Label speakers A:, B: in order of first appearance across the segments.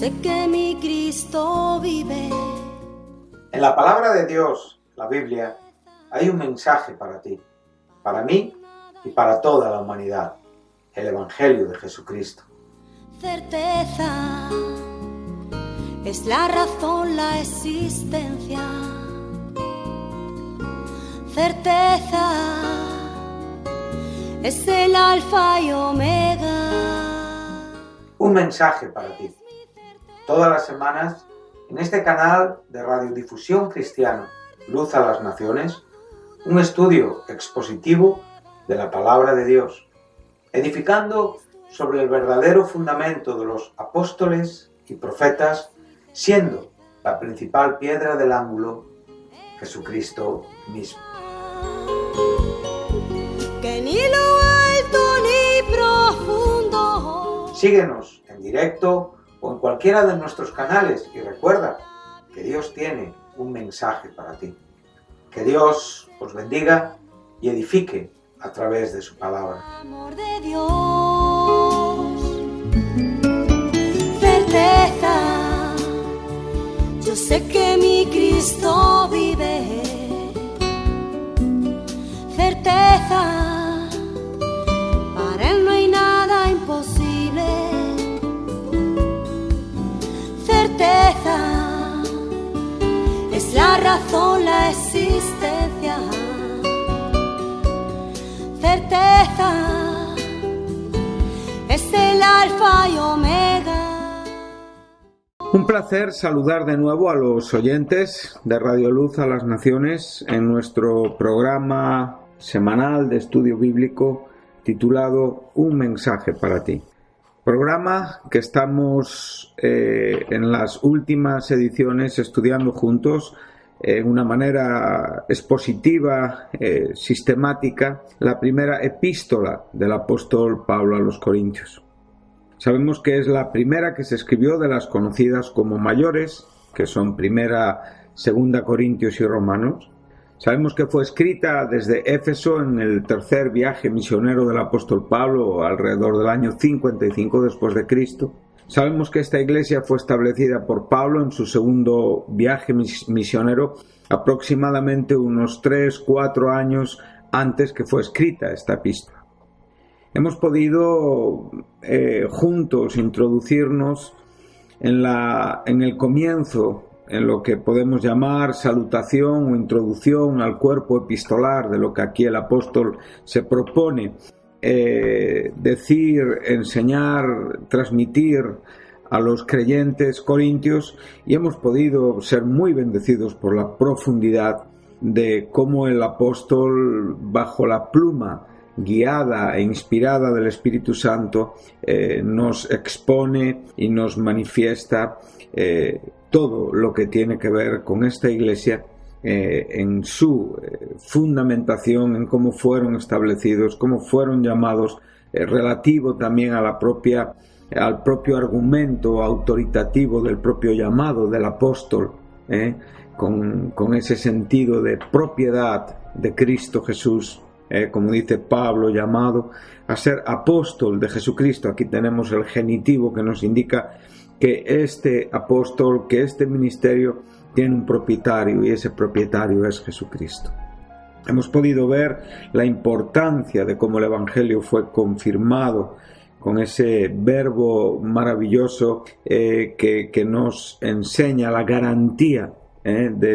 A: sé que mi Cristo vive.
B: En la palabra de Dios, la Biblia, hay un mensaje para ti, para mí y para toda la humanidad, el Evangelio de Jesucristo.
A: Certeza es la razón, la existencia. Certeza es el alfa y omega.
B: Un mensaje para ti. Todas las semanas, en este canal de radiodifusión cristiana, Luz a las Naciones, un estudio expositivo de la palabra de Dios, edificando sobre el verdadero fundamento de los apóstoles y profetas, siendo la principal piedra del ángulo Jesucristo mismo.
A: Que ni lo alto ni profundo.
B: Síguenos en directo o en cualquiera de nuestros canales y recuerda que Dios tiene un mensaje para ti. Que Dios os bendiga y edifique a través de su palabra.
A: Amor de Dios, certeza, yo sé que mi Cristo vive. Certeza, para Él no hay nada imposible. Certeza, es la razón, la existencia. Certeza, es el alfa y omega.
B: Un placer saludar de nuevo a los oyentes de Radio Luz a las Naciones en nuestro programa semanal de estudio bíblico titulado Un mensaje para ti. Programa que estamos en las últimas ediciones estudiando juntos en una manera expositiva, sistemática, la primera epístola del apóstol Pablo a los Corintios. Sabemos que es la primera que se escribió de las conocidas como mayores, que son Primera, Segunda Corintios y Romanos. Sabemos que fue escrita desde Éfeso en el tercer viaje misionero del apóstol Pablo, alrededor del año 55 después de Cristo. Sabemos que esta iglesia fue establecida por Pablo en su segundo viaje misionero, aproximadamente unos 3-4 años antes que fue escrita esta epístola. Hemos podido juntos introducirnos en el comienzo, en lo que podemos llamar salutación o introducción al cuerpo epistolar de lo que aquí el apóstol se propone decir, enseñar, transmitir a los creyentes corintios, y hemos podido ser muy bendecidos por la profundidad de cómo el apóstol, bajo la pluma guiada e inspirada del Espíritu Santo, nos expone y nos manifiesta todo lo que tiene que ver con esta iglesia en su fundamentación, en cómo fueron establecidos, cómo fueron llamados, relativo también a al propio argumento autoritativo del propio llamado del apóstol, con ese sentido de propiedad de Cristo Jesús, como dice Pablo, llamado a ser apóstol de Jesucristo. Aquí tenemos el genitivo que nos indica que este apóstol, que este ministerio tiene un propietario, y ese propietario es Jesucristo. Hemos podido ver la importancia de cómo el Evangelio fue confirmado con ese verbo maravilloso que nos enseña la garantía de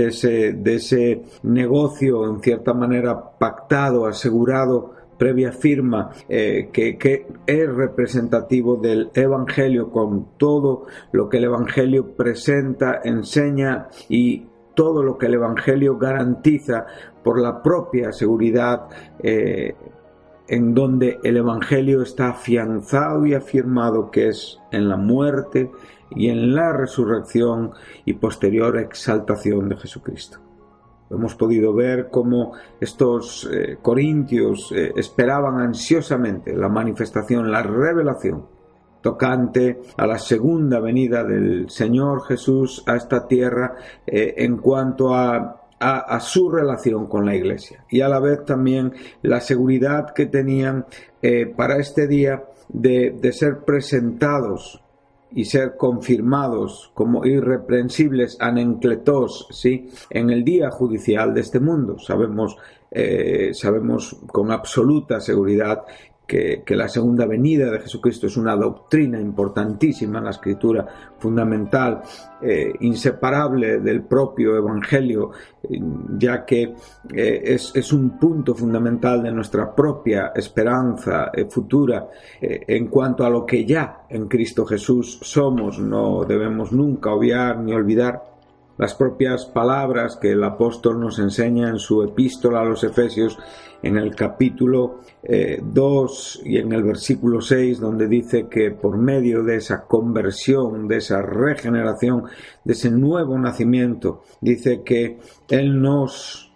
B: ese negocio, en cierta manera pactado, asegurado, previa firma, que es representativo del Evangelio, con todo lo que el Evangelio presenta, enseña y todo lo que el Evangelio garantiza por la propia seguridad, en donde el Evangelio está afianzado y afirmado, que es en la muerte y en la resurrección y posterior exaltación de Jesucristo. Hemos podido ver cómo estos corintios esperaban ansiosamente la manifestación, la revelación tocante a la segunda venida del Señor Jesús a esta tierra, en cuanto a su relación con la Iglesia, y a la vez también la seguridad que tenían para este día de ser presentados y ser confirmados como irreprensibles anencletos, ¿sí?, en el día judicial de este mundo. Sabemos con absoluta seguridad que la segunda venida de Jesucristo es una doctrina importantísima en la Escritura, fundamental, inseparable del propio Evangelio, ya que es un punto fundamental de nuestra propia esperanza futura en cuanto a lo que ya en Cristo Jesús somos. No debemos nunca obviar ni olvidar las propias palabras que el apóstol nos enseña en su epístola a los Efesios, en el capítulo 2 y en el versículo 6, donde dice que por medio de esa conversión, de esa regeneración, de ese nuevo nacimiento, dice que Él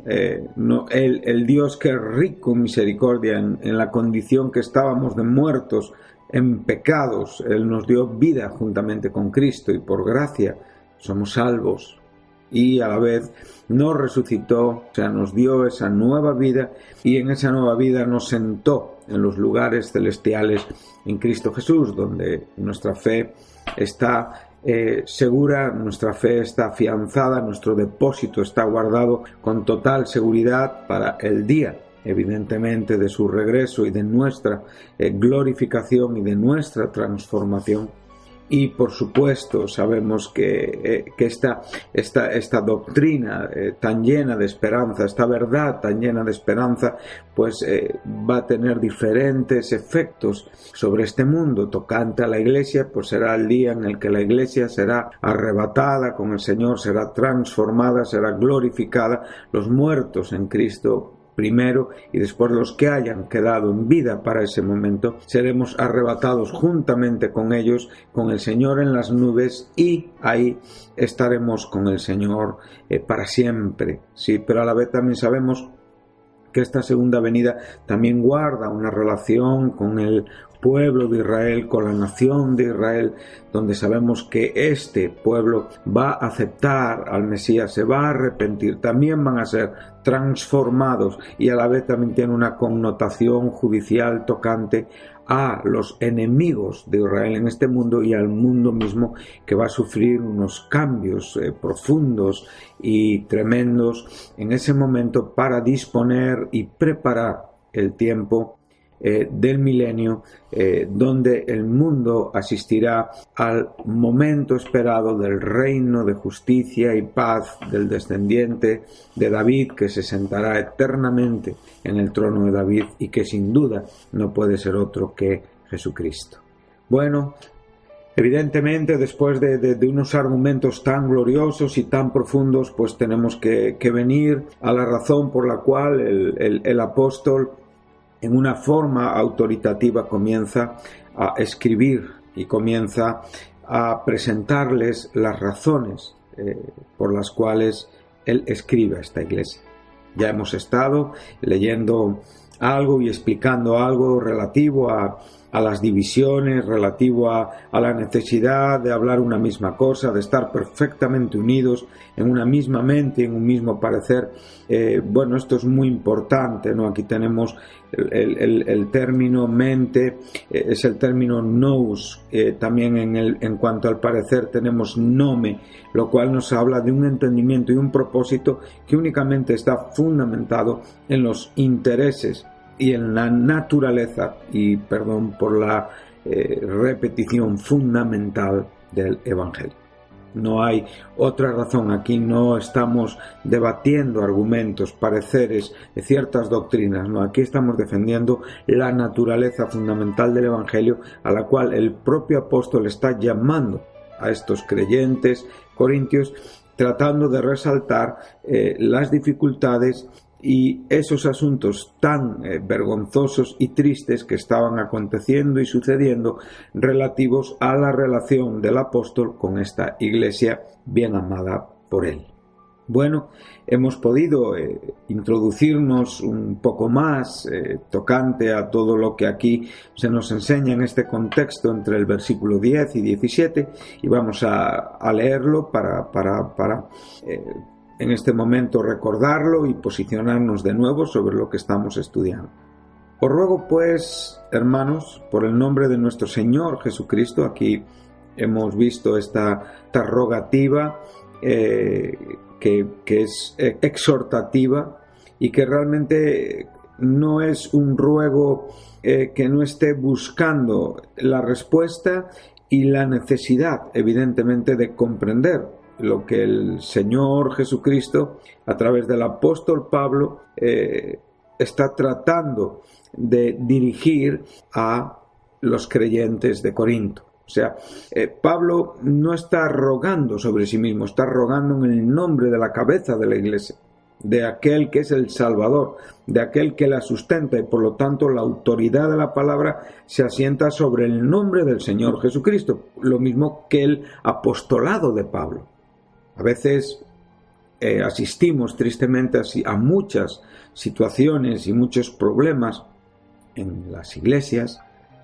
B: el Dios que es rico en misericordia, en la condición que estábamos de muertos en pecados, Él nos dio vida juntamente con Cristo, y por gracia somos salvos, y a la vez nos resucitó, o sea, nos dio esa nueva vida, y en esa nueva vida nos sentó en los lugares celestiales en Cristo Jesús, donde nuestra fe está segura, nuestra fe está afianzada, nuestro depósito está guardado con total seguridad para el día, evidentemente, de su regreso y de nuestra glorificación y de nuestra transformación. Y por supuesto sabemos que esta doctrina tan llena de esperanza, esta verdad tan llena de esperanza, pues va a tener diferentes efectos sobre este mundo. Tocante a la Iglesia, pues será el día en el que la Iglesia será arrebatada con el Señor, será transformada, será glorificada. Los muertos en Cristo primero, y después los que hayan quedado en vida para ese momento, seremos arrebatados juntamente con ellos, con el Señor en las nubes, y ahí estaremos con el Señor para siempre. Sí, pero a la vez también sabemos que esta segunda venida también guarda una relación con el pueblo de Israel, con la nación de Israel, donde sabemos que este pueblo va a aceptar al Mesías, se va a arrepentir, también van a ser transformados, y a la vez también tiene una connotación judicial tocante a los enemigos de Israel en este mundo y al mundo mismo, que va a sufrir unos cambios profundos y tremendos en ese momento para disponer y preparar el tiempo del milenio, donde el mundo asistirá al momento esperado del reino de justicia y paz del descendiente de David, que se sentará eternamente en el trono de David, y que sin duda no puede ser otro que Jesucristo. Bueno, evidentemente, después de unos argumentos tan gloriosos y tan profundos, pues tenemos que venir a la razón por la cual el apóstol, en una forma autoritativa, comienza a escribir y comienza a presentarles las razones por las cuales él escribe a esta iglesia. Ya hemos estado leyendo algo y explicando algo relativo a las divisiones, relativo a la necesidad de hablar una misma cosa, de estar perfectamente unidos en una misma mente, en un mismo parecer. Bueno, esto es muy importante, ¿no? Aquí tenemos el término mente, es el término nous, también en cuanto al parecer tenemos nome, lo cual nos habla de un entendimiento y un propósito que únicamente está fundamentado en los intereses y en la naturaleza, y perdón por la repetición, fundamental del Evangelio. No hay otra razón. Aquí no estamos debatiendo argumentos, pareceres, ciertas doctrinas, no, aquí estamos defendiendo la naturaleza fundamental del Evangelio, a la cual el propio apóstol está llamando a estos creyentes corintios, tratando de resaltar las dificultades y esos asuntos tan vergonzosos y tristes que estaban aconteciendo y sucediendo relativos a la relación del apóstol con esta iglesia bien amada por él. Bueno, hemos podido introducirnos un poco más tocante a todo lo que aquí se nos enseña en este contexto entre el versículo 10 y 17, y vamos a leerlo para en este momento recordarlo y posicionarnos de nuevo sobre lo que estamos estudiando. Os ruego pues, hermanos, por el nombre de nuestro Señor Jesucristo, aquí hemos visto esta rogativa que es exhortativa y que realmente no es un ruego que no esté buscando la respuesta y la necesidad, evidentemente, de comprender lo que el Señor Jesucristo, a través del apóstol Pablo, está tratando de dirigir a los creyentes de Corinto. O sea, Pablo no está rogando sobre sí mismo, está rogando en el nombre de la cabeza de la Iglesia, de aquel que es el Salvador, de aquel que la sustenta, y por lo tanto la autoridad de la palabra se asienta sobre el nombre del Señor Jesucristo, lo mismo que el apostolado de Pablo. A veces asistimos tristemente a muchas situaciones y muchos problemas en las iglesias,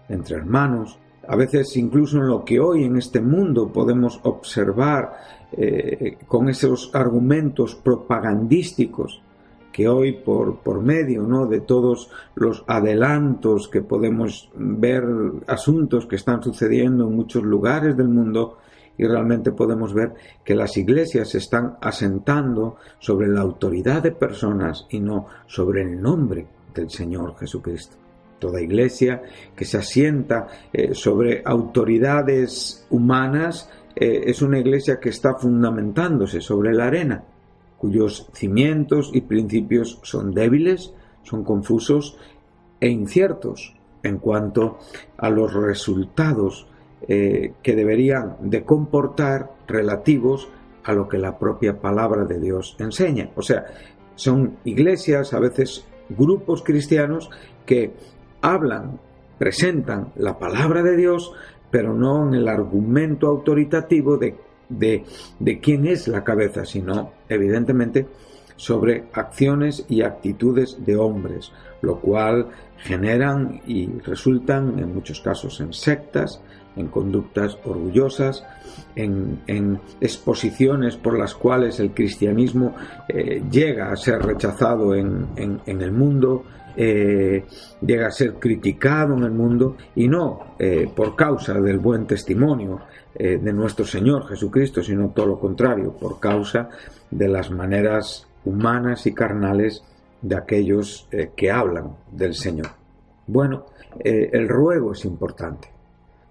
B: entre hermanos, a veces incluso en lo que hoy en este mundo podemos observar con esos argumentos propagandísticos que hoy por medio, ¿no?, de todos los adelantos que podemos ver, asuntos que están sucediendo en muchos lugares del mundo, y realmente podemos ver que las iglesias se están asentando sobre la autoridad de personas y no sobre el nombre del Señor Jesucristo. Toda iglesia que se asienta sobre autoridades humanas es una iglesia que está fundamentándose sobre la arena, cuyos cimientos y principios son débiles, son confusos e inciertos en cuanto a los resultados que deberían de comportar relativos a lo que la propia palabra de Dios enseña. O sea, son iglesias, a veces grupos cristianos que hablan, presentan la palabra de Dios, pero no en el argumento autoritativo de quién es la cabeza, sino evidentemente sobre acciones y actitudes de hombres, lo cual generan y resultan en muchos casos en sectas, en conductas orgullosas, en exposiciones por las cuales el cristianismo llega a ser rechazado en el mundo, llega a ser criticado en el mundo, y no por causa del buen testimonio de nuestro Señor Jesucristo, sino todo lo contrario, por causa de las maneras humanas y carnales de aquellos que hablan del Señor. Bueno, el ruego es importante.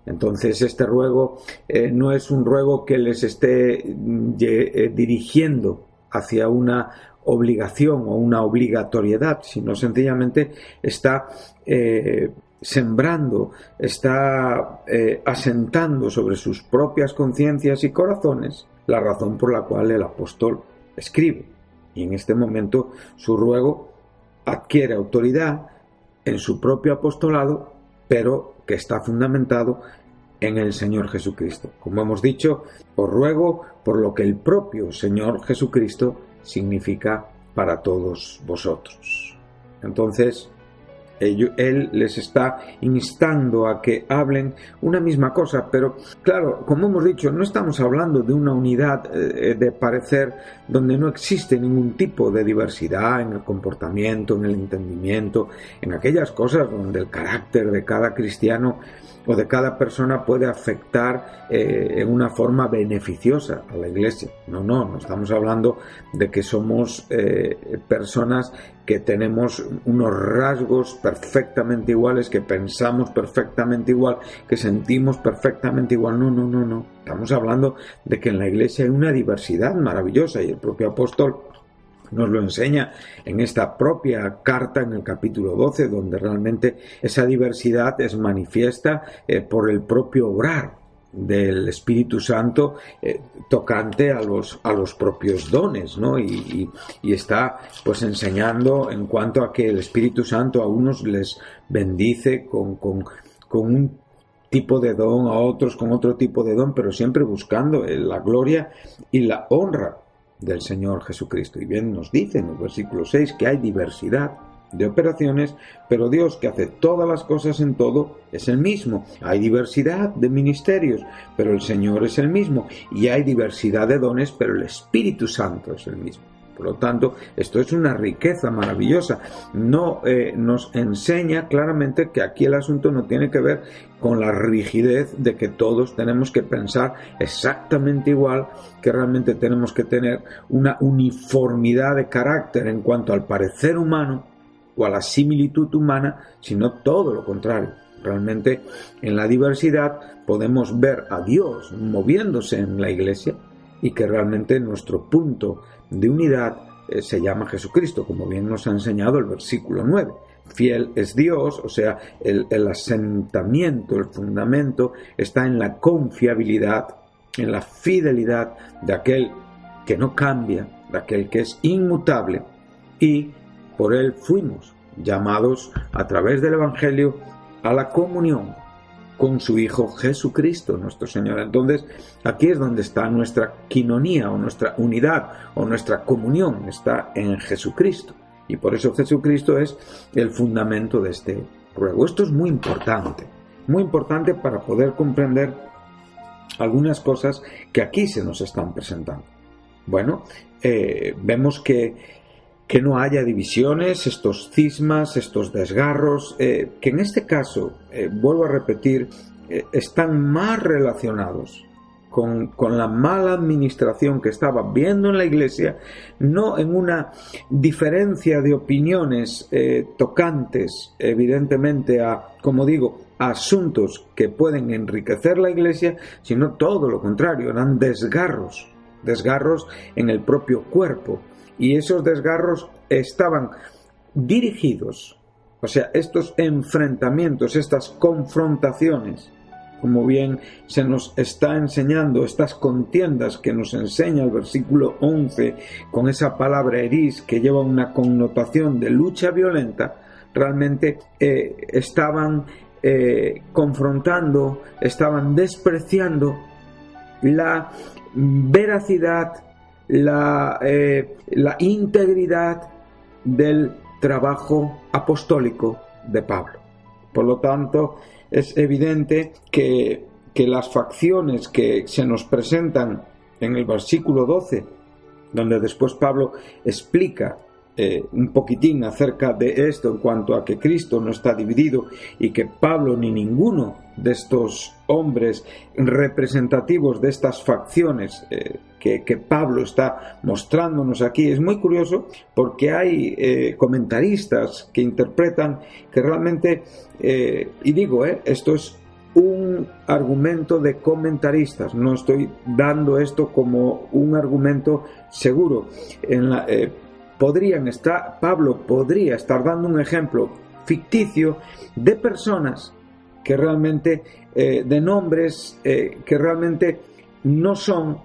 B: Entonces este ruego no es un ruego que les esté dirigiendo hacia una obligación o una obligatoriedad, sino sencillamente está sembrando, está asentando sobre sus propias conciencias y corazones la razón por la cual el apóstol escribe. Y en este momento su ruego adquiere autoridad en su propio apostolado, pero que está fundamentado en el Señor Jesucristo. Como hemos dicho, os ruego por lo que el propio Señor Jesucristo significa para todos vosotros. Entonces, Él les está instando a que hablen una misma cosa, pero claro, como hemos dicho, no estamos hablando de una unidad de parecer donde no existe ningún tipo de diversidad en el comportamiento, en el entendimiento, en aquellas cosas donde el carácter de cada cristiano o de cada persona puede afectar en una forma beneficiosa a la iglesia. No estamos hablando de que somos personas que tenemos unos rasgos perfectamente iguales, que pensamos perfectamente igual, que sentimos perfectamente igual. No. Estamos hablando de que en la iglesia hay una diversidad maravillosa, y el propio apóstol nos lo enseña en esta propia carta, en el capítulo 12, donde realmente esa diversidad es manifiesta por el propio obrar del Espíritu Santo tocante a los propios dones, ¿no? Y está pues enseñando en cuanto a que el Espíritu Santo a unos les bendice con un tipo de don, a otros con otro tipo de don, pero siempre buscando la gloria y la honra del Señor Jesucristo. Y bien nos dice en el versículo 6 que hay diversidad de operaciones, pero Dios, que hace todas las cosas en todo, es el mismo. Hay diversidad de ministerios, pero el Señor es el mismo. Y hay diversidad de dones, pero el Espíritu Santo es el mismo. Por lo tanto, esto es una riqueza maravillosa. No nos enseña claramente que aquí el asunto no tiene que ver con la rigidez de que todos tenemos que pensar exactamente igual, que realmente tenemos que tener una uniformidad de carácter en cuanto al parecer humano o a la similitud humana, sino todo lo contrario. Realmente en la diversidad podemos ver a Dios moviéndose en la Iglesia y que realmente nuestro punto de unidad se llama Jesucristo, como bien nos ha enseñado el versículo 9. Fiel es Dios, o sea, el asentamiento, el fundamento está en la confiabilidad, en la fidelidad de aquel que no cambia, de aquel que es inmutable, y por él fuimos llamados a través del Evangelio a la comunión con su Hijo Jesucristo, nuestro Señor. Entonces, aquí es donde está nuestra quinonía, o nuestra unidad, o nuestra comunión, está en Jesucristo. Y por eso Jesucristo es el fundamento de este ruego. Esto es muy importante para poder comprender algunas cosas que aquí se nos están presentando. Bueno, vemos que no haya divisiones, estos cismas, estos desgarros, que en este caso, vuelvo a repetir, están más relacionados con la mala administración que estaba viendo en la Iglesia, no en una diferencia de opiniones tocantes, evidentemente, como digo, a asuntos que pueden enriquecer la Iglesia, sino todo lo contrario, eran desgarros en el propio cuerpo. Y esos desgarros estaban dirigidos, o sea, estos enfrentamientos, estas confrontaciones, como bien se nos está enseñando, estas contiendas que nos enseña el versículo 11, con esa palabra eris que lleva una connotación de lucha violenta, realmente estaban confrontando, estaban despreciando la veracidad, la integridad del trabajo apostólico de Pablo. Por lo tanto, es evidente que las facciones que se nos presentan en el versículo 12, donde después Pablo explica un poquitín acerca de esto en cuanto a que Cristo no está dividido y que Pablo ni ninguno de estos hombres representativos de estas facciones que Pablo está mostrándonos aquí, es muy curioso porque hay comentaristas que interpretan que realmente, y digo, esto es un argumento de comentaristas, no estoy dando esto como un argumento seguro. Pablo podría estar dando un ejemplo ficticio de personas que realmente, de nombres que realmente no son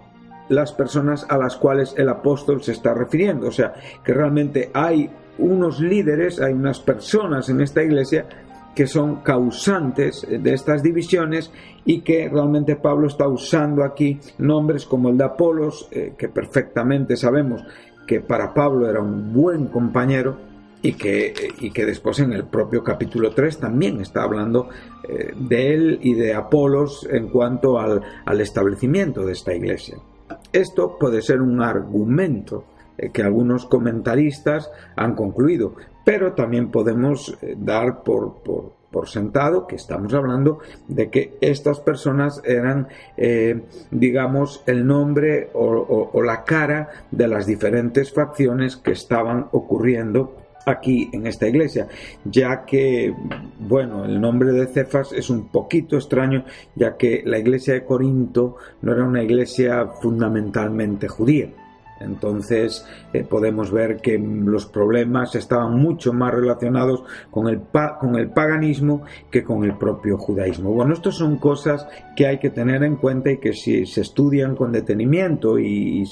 B: las personas a las cuales el apóstol se está refiriendo. O sea, que realmente hay unos líderes, hay unas personas en esta iglesia que son causantes de estas divisiones y que realmente Pablo está usando aquí nombres como el de Apolos, que perfectamente sabemos que para Pablo era un buen compañero y que después en el propio capítulo 3 también está hablando de él y de Apolos en cuanto al establecimiento de esta iglesia. Esto puede ser un argumento que algunos comentaristas han concluido, pero también podemos dar por sentado que estamos hablando de que estas personas eran, digamos, el nombre o la cara de las diferentes facciones que estaban ocurriendo aquí en esta iglesia, ya que, bueno, el nombre de Cefas es un poquito extraño, ya que la iglesia de Corinto no era una iglesia fundamentalmente judía. Entonces podemos ver que los problemas estaban mucho más relacionados con el paganismo que con el propio judaísmo. Bueno, estas son cosas que hay que tener en cuenta y que si se estudian con detenimiento y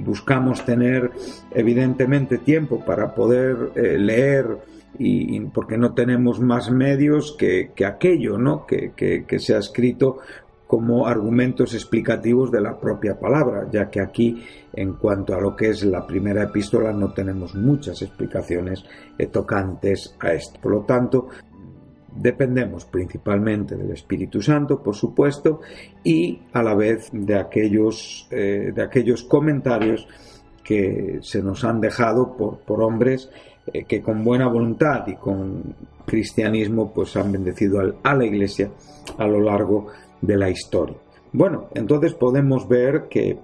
B: buscamos tener evidentemente tiempo para poder leer, y porque no tenemos más medios que aquello, ¿no? que se ha escrito como argumentos explicativos de la propia palabra, ya que aquí, en cuanto a lo que es la primera epístola, no tenemos muchas explicaciones tocantes a esto. Por lo tanto, dependemos principalmente del Espíritu Santo, por supuesto, y a la vez de aquellos comentarios que se nos han dejado por hombres que con buena voluntad y con cristianismo pues han bendecido a la Iglesia a lo largo de la historia. Bueno, entonces podemos ver que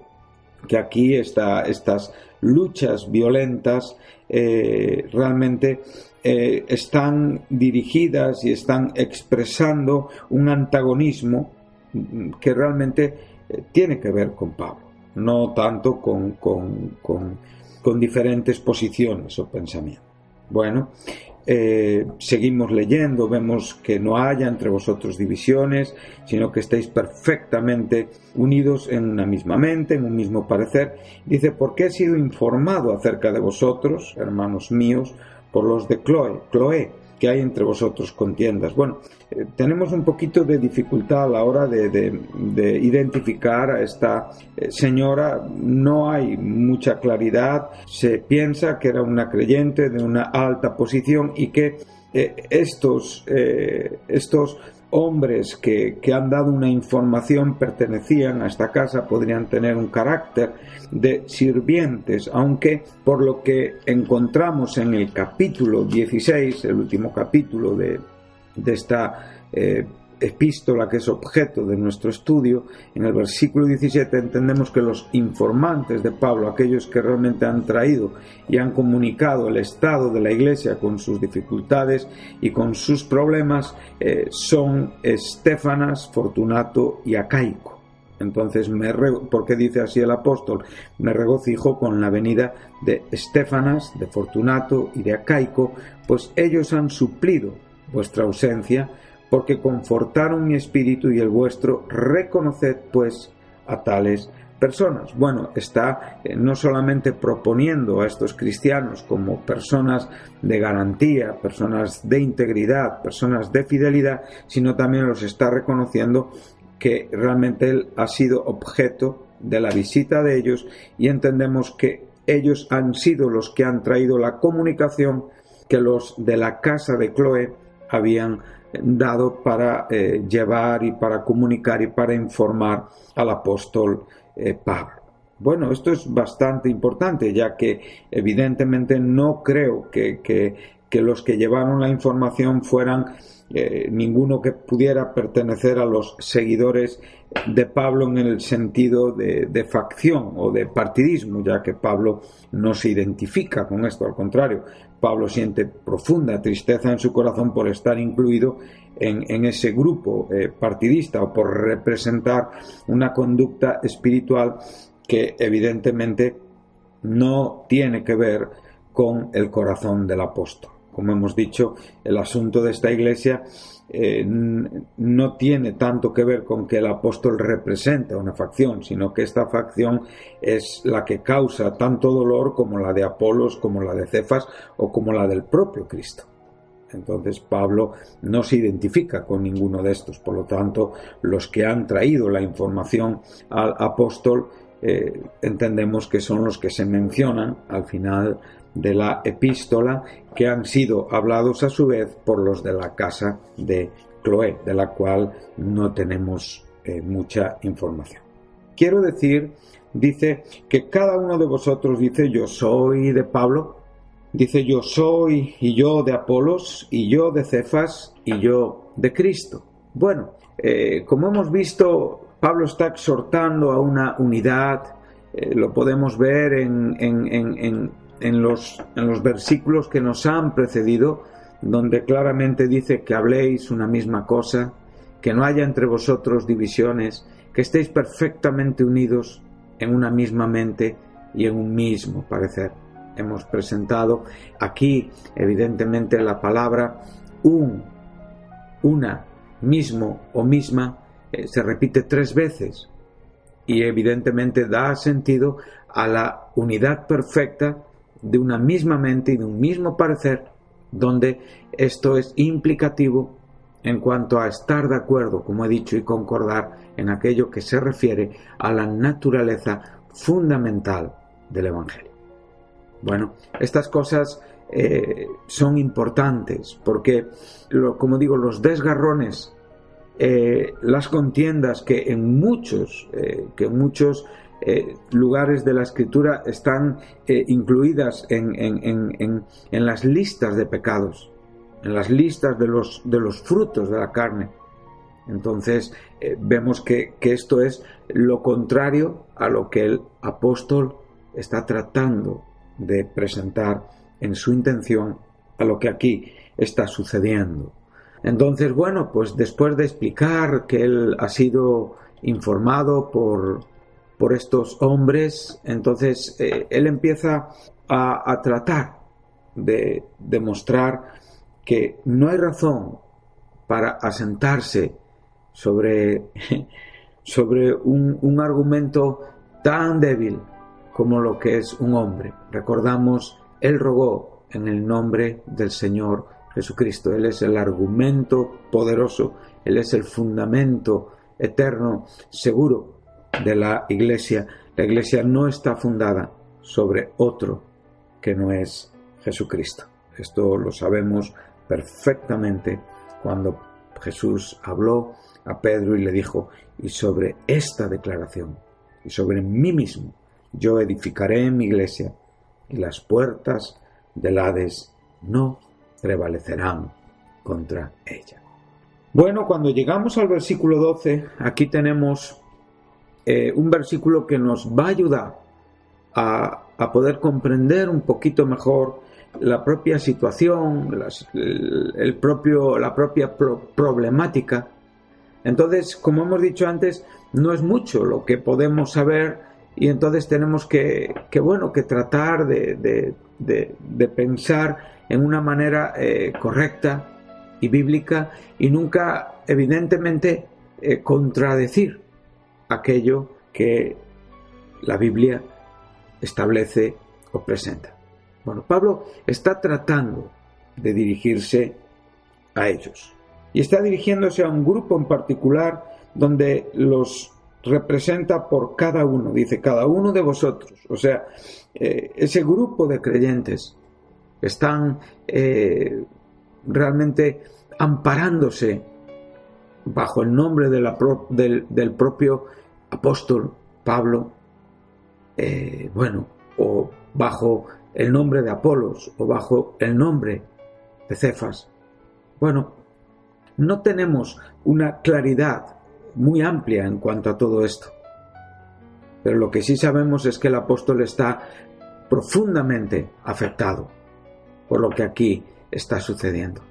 B: aquí estas luchas violentas realmente están dirigidas y están expresando un antagonismo que realmente tiene que ver con Pablo, no tanto con diferentes posiciones o pensamientos. Bueno, seguimos leyendo, vemos que no haya entre vosotros divisiones, sino que estéis perfectamente unidos en una misma mente, en un mismo parecer. Dice, porque he sido informado acerca de vosotros, hermanos míos, por los de Cloé, que hay entre vosotros contiendas. Bueno, tenemos un poquito de dificultad a la hora de identificar a esta señora. No hay mucha claridad. Se piensa que era una creyente de una alta posición y que estos hombres que han dado una información pertenecían a esta casa, podrían tener un carácter de sirvientes, aunque por lo que encontramos en el capítulo 16, el último capítulo de esta epístola que es objeto de nuestro estudio, en el versículo 17 entendemos que los informantes de Pablo, aquellos que realmente han traído y han comunicado el estado de la Iglesia con sus dificultades y con sus problemas, son Estéfanas, Fortunato y Acaico. Entonces, ¿por qué dice así el apóstol? Me regocijo con la venida de Estéfanas, de Fortunato y de Acaico, pues ellos han suplido vuestra ausencia, porque confortaron mi espíritu y el vuestro. Reconoced pues a tales personas. Bueno, está no solamente proponiendo a estos cristianos como personas de garantía, personas de integridad, personas de fidelidad, sino también los está reconociendo que realmente él ha sido objeto de la visita de ellos, y entendemos que ellos han sido los que han traído la comunicación que los de la casa de Cloé habían dado para llevar y para comunicar y para informar al apóstol Pablo. Bueno, esto es bastante importante, ya que evidentemente no creo que los que llevaron la información fueran ninguno que pudiera pertenecer a los seguidores de Pablo en el sentido de facción o de partidismo, ya que Pablo no se identifica con esto. Al contrario, Pablo siente profunda tristeza en su corazón por estar incluido en ese grupo partidista, o por representar una conducta espiritual que evidentemente no tiene que ver con el corazón del apóstol. Como hemos dicho, el asunto de esta iglesia no tiene tanto que ver con que el apóstol representa una facción, sino que esta facción es la que causa tanto dolor como la de Apolos, como la de Cefas o como la del propio Cristo. Entonces Pablo no se identifica con ninguno de estos. Por lo tanto, los que han traído la información al apóstol entendemos que son los que se mencionan al final de la epístola, que han sido hablados a su vez por los de la casa de Cloé, de la cual no tenemos mucha información. Quiero decir, dice que cada uno de vosotros dice yo soy de Pablo, dice yo soy y yo de Apolos y yo de Cefas y yo de Cristo. Bueno, como hemos visto, Pablo está exhortando a una unidad. Lo podemos ver en los versículos que nos han precedido, donde claramente dice que habléis una misma cosa, que no haya entre vosotros divisiones, que estéis perfectamente unidos en una misma mente y en un mismo parecer. Hemos presentado aquí, evidentemente, la palabra una, mismo o misma, se repite 3 veces, y evidentemente da sentido a la unidad perfecta de una misma mente y de un mismo parecer, donde esto es implicativo en cuanto a estar de acuerdo, como he dicho, y concordar en aquello que se refiere a la naturaleza fundamental del Evangelio. Bueno, estas cosas son importantes porque, como digo, los desgarrones, las contiendas que en muchos lugares de la Escritura están incluidas en las listas de pecados, en las listas de los frutos de la carne. Entonces vemos que esto es lo contrario a lo que el apóstol está tratando de presentar en su intención, a lo que aquí está sucediendo. Entonces, bueno, pues después de explicar que él ha sido informado por estos hombres, entonces él empieza a tratar de demostrar que no hay razón para asentarse sobre un argumento tan débil como lo que es un hombre. Recordamos, él rogó en el nombre del Señor Jesucristo. Él es el argumento poderoso, él es el fundamento eterno, seguro de la Iglesia. La Iglesia no está fundada sobre otro que no es Jesucristo. Esto lo sabemos perfectamente cuando Jesús habló a Pedro y le dijo: y sobre esta declaración, y sobre mí mismo, yo edificaré mi iglesia, y las puertas del Hades no prevalecerán contra ella. Bueno, cuando llegamos al versículo 12, aquí tenemos un versículo que nos va a ayudar a poder comprender un poquito mejor la propia situación, la propia problemática. Entonces, como hemos dicho antes, no es mucho lo que podemos saber, y entonces tenemos que tratar de pensar en una manera correcta y bíblica, y nunca, evidentemente, contradecir aquello que la Biblia establece o presenta. Bueno, Pablo está tratando de dirigirse a ellos, y está dirigiéndose a un grupo en particular donde los representa por cada uno. Dice: cada uno de vosotros. O sea, ese grupo de creyentes están realmente amparándose bajo el nombre del propio apóstol Pablo, o bajo el nombre de Apolos, o bajo el nombre de Cefas. Bueno, no tenemos una claridad muy amplia en cuanto a todo esto, pero lo que sí sabemos es que el apóstol está profundamente afectado por lo que aquí está sucediendo.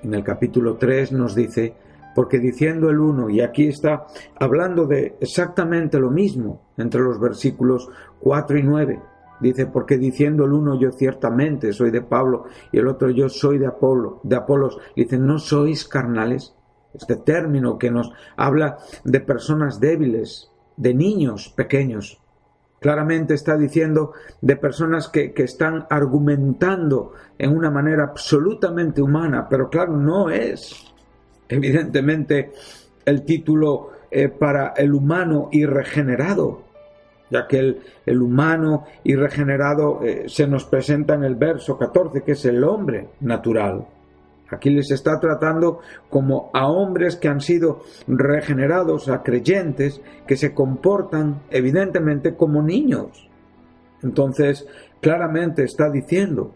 B: En el capítulo 3 nos dice: porque diciendo el uno, y aquí está hablando de exactamente lo mismo entre los versículos 4 y 9, dice: porque diciendo el uno, yo ciertamente soy de Pablo, y el otro, yo soy de Apolos. Dice: ¿no sois carnales? Este término que nos habla de personas débiles, de niños pequeños. Claramente está diciendo de personas que están argumentando en una manera absolutamente humana, pero claro, no es evidentemente el título para el humano y regenerado, ya que el humano y regenerado se nos presenta en el verso 14, que es el hombre natural. Aquí les está tratando como a hombres que han sido regenerados, a creyentes que se comportan evidentemente como niños. Entonces, claramente está diciendo,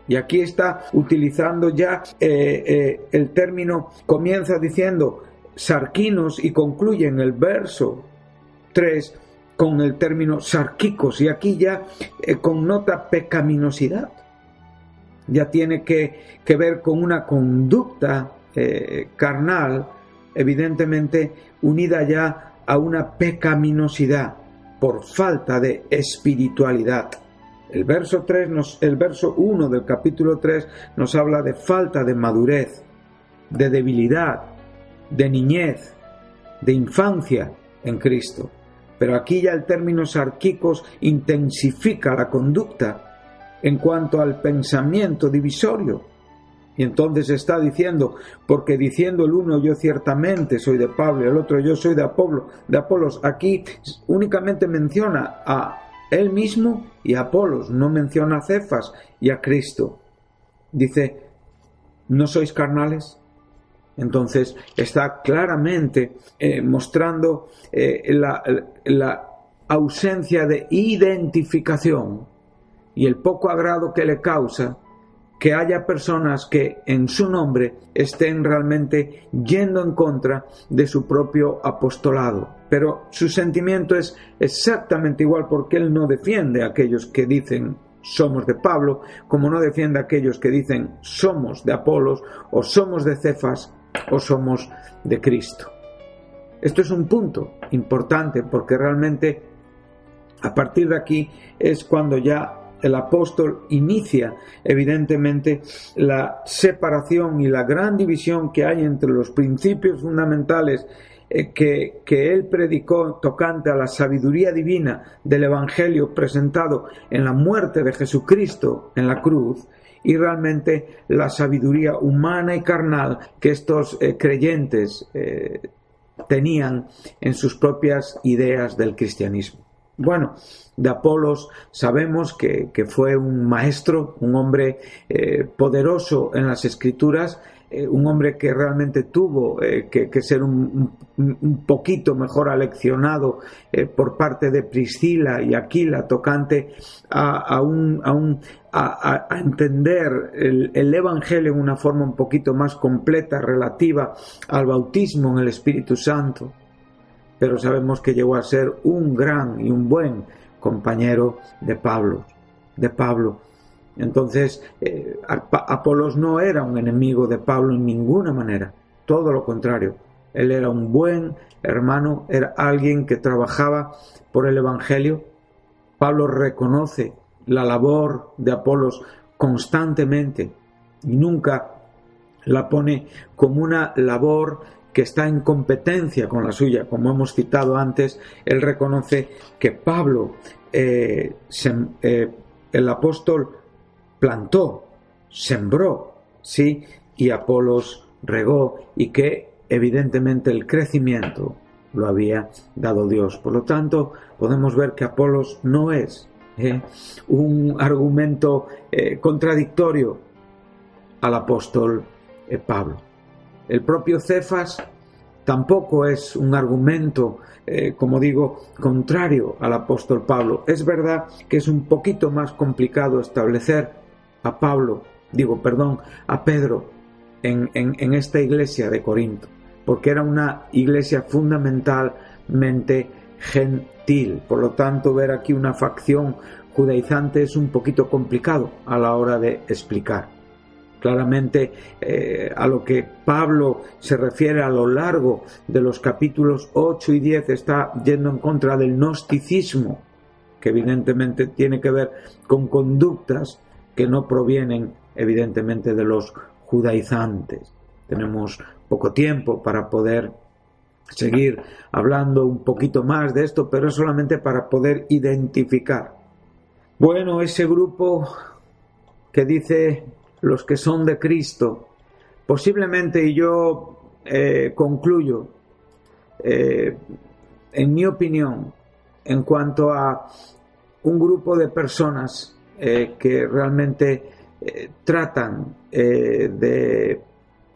B: y aquí está utilizando ya el término, comienza diciendo sarquinos y concluye en el verso 3 con el término sarquicos, y aquí ya connota pecaminosidad. Ya tiene que ver con una conducta carnal, evidentemente unida ya a una pecaminosidad por falta de espiritualidad. El verso 1 del capítulo 3 nos habla de falta de madurez, de debilidad, de niñez, de infancia en Cristo. Pero aquí ya el término sarquicos intensifica la conducta en cuanto al pensamiento divisorio. Y entonces está diciendo: porque diciendo el uno, yo ciertamente soy de Pablo, y el otro, yo soy de Apolos. Aquí únicamente menciona a él mismo y a Apolos, no menciona a Cefas y a Cristo. Dice: ¿no sois carnales? Entonces está claramente mostrando ausencia de identificación y el poco agrado que le causa que haya personas que en su nombre estén realmente yendo en contra de su propio apostolado. Pero su sentimiento es exactamente igual, porque él no defiende a aquellos que dicen somos de Pablo, como no defiende a aquellos que dicen somos de Apolos, o somos de Cefas, o somos de Cristo. Esto es un punto importante, porque realmente a partir de aquí es cuando ya el apóstol inicia evidentemente la separación y la gran división que hay entre los principios fundamentales que él predicó tocante a la sabiduría divina del Evangelio presentado en la muerte de Jesucristo en la cruz, y realmente la sabiduría humana y carnal que estos creyentes tenían en sus propias ideas del cristianismo. Bueno, de Apolos sabemos que fue un maestro, un hombre poderoso en las Escrituras, un hombre que realmente tuvo que ser un poquito mejor aleccionado por parte de Priscila y Aquila tocante a entender el Evangelio en una forma un poquito más completa relativa al bautismo en el Espíritu Santo. Pero sabemos que llegó a ser un gran y un buen compañero de Pablo. Entonces, Apolos no era un enemigo de Pablo en ninguna manera, todo lo contrario. Él era un buen hermano, era alguien que trabajaba por el Evangelio. Pablo reconoce la labor de Apolos constantemente y nunca la pone como una labor que está en competencia con la suya. Como hemos citado antes, él reconoce que Pablo, el apóstol, plantó, sembró, sí, y Apolos regó, y que evidentemente el crecimiento lo había dado Dios. Por lo tanto, podemos ver que Apolos no es un argumento contradictorio al apóstol Pablo. El propio Cefas tampoco es un argumento, como digo, contrario al apóstol Pablo. Es verdad que es un poquito más complicado establecer a Pedro en esta iglesia de Corinto, porque era una iglesia fundamentalmente gentil. Por lo tanto, ver aquí una facción judaizante es un poquito complicado a la hora de explicar. Claramente a lo que Pablo se refiere a lo largo de los capítulos 8 y 10 está yendo en contra del gnosticismo, que evidentemente tiene que ver con conductas que no provienen evidentemente de los judaizantes. Tenemos poco tiempo para poder seguir hablando un poquito más de esto, pero es solamente para poder identificar. Bueno, ese grupo que dice los que son de Cristo, posiblemente, y yo concluyo, en mi opinión, en cuanto a un grupo de personas que realmente tratan de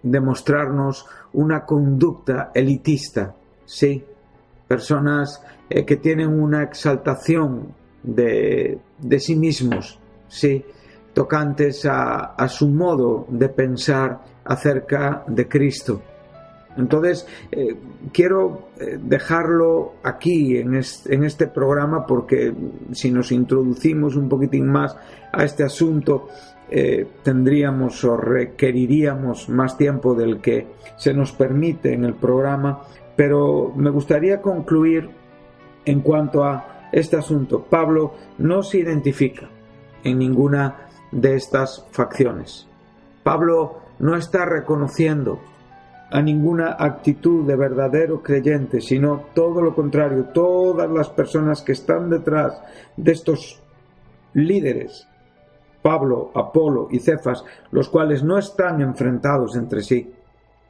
B: mostrarnos una conducta elitista, ¿sí? Personas que tienen una exaltación de sí mismos, ¿sí? Tocantes a su modo de pensar acerca de Cristo. Entonces, quiero dejarlo aquí en este programa, porque si nos introducimos un poquitín más a este asunto, tendríamos o requeriríamos más tiempo del que se nos permite en el programa, pero me gustaría concluir en cuanto a este asunto. Pablo no se identifica en ninguna de estas facciones. Pablo no está reconociendo a ninguna actitud de verdadero creyente, sino todo lo contrario. Todas las personas que están detrás de estos líderes, Pablo, Apolo y Cefas, los cuales no están enfrentados entre sí,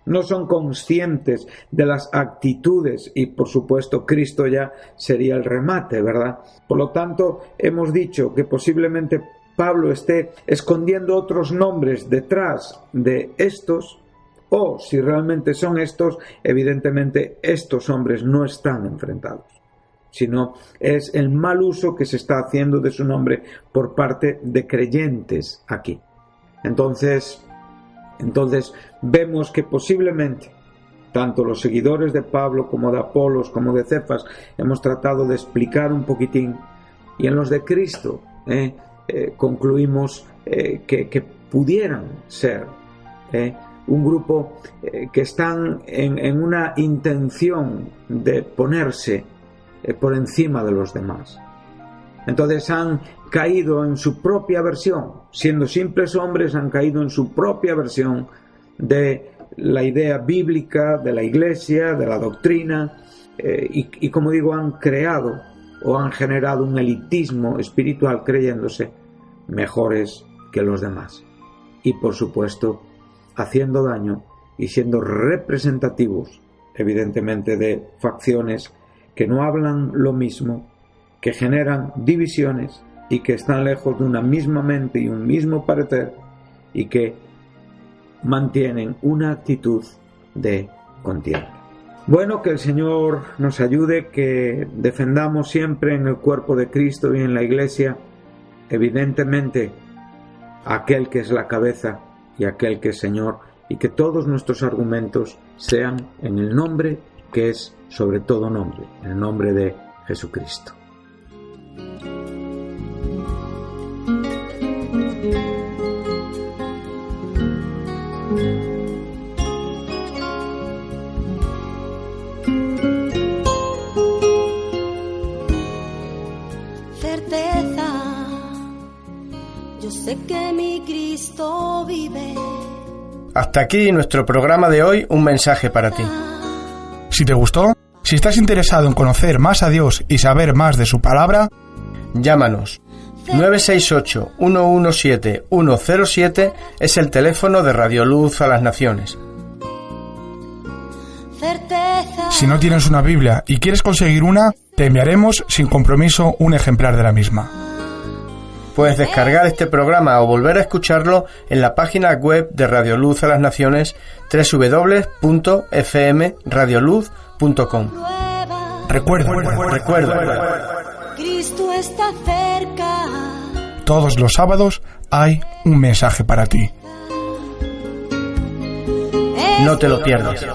B: no son conscientes de las actitudes, y por supuesto Cristo ya sería el remate, ¿verdad? Por lo tanto, hemos dicho que posiblemente Pablo esté escondiendo otros nombres detrás de estos, o si realmente son estos, evidentemente estos hombres no están enfrentados. sino es el mal uso que se está haciendo de su nombre por parte de creyentes aquí. Entonces vemos que posiblemente tanto los seguidores de Pablo como de Apolos como de Cefas hemos tratado de explicar un poquitín, y en los de Cristo concluimos que pudieran ser un grupo que están en una intención de ponerse por encima de los demás. Entonces han caído en su propia versión, siendo simples hombres, han caído en su propia versión de la idea bíblica, de la Iglesia, de la doctrina, y como digo, han creado o han generado un elitismo espiritual creyéndose mejores que los demás. Y por supuesto, haciendo daño y siendo representativos, evidentemente, de facciones que no hablan lo mismo, que generan divisiones y que están lejos de una misma mente y un mismo parecer, y que mantienen una actitud de contienda. Bueno, que el Señor nos ayude, que defendamos siempre en el cuerpo de Cristo y en la Iglesia, evidentemente, aquel que es la cabeza y aquel que es Señor, y que todos nuestros argumentos sean en el nombre que es sobre todo nombre, el nombre de Jesucristo.
A: Certeza, yo sé que mi Cristo vive.
C: Hasta aquí nuestro programa de hoy, un mensaje para ti.
D: Si te gustó, si estás interesado en conocer más a Dios y saber más de su palabra,
C: llámanos. 968-117-107 es el teléfono de Radio Luz a las Naciones.
D: Si no tienes una Biblia y quieres conseguir una, te enviaremos sin compromiso un ejemplar de la misma.
C: Puedes descargar este programa o volver a escucharlo en la página web de Radio Luz a las Naciones, www.fmradioluz.com.
D: Recuerda,
A: Cristo está cerca.
D: Todos los sábados hay un mensaje para ti.
C: No te lo pierdas.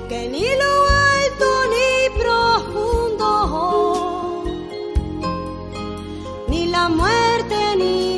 A: Que ni lo alto ni profundo, ni la muerte ni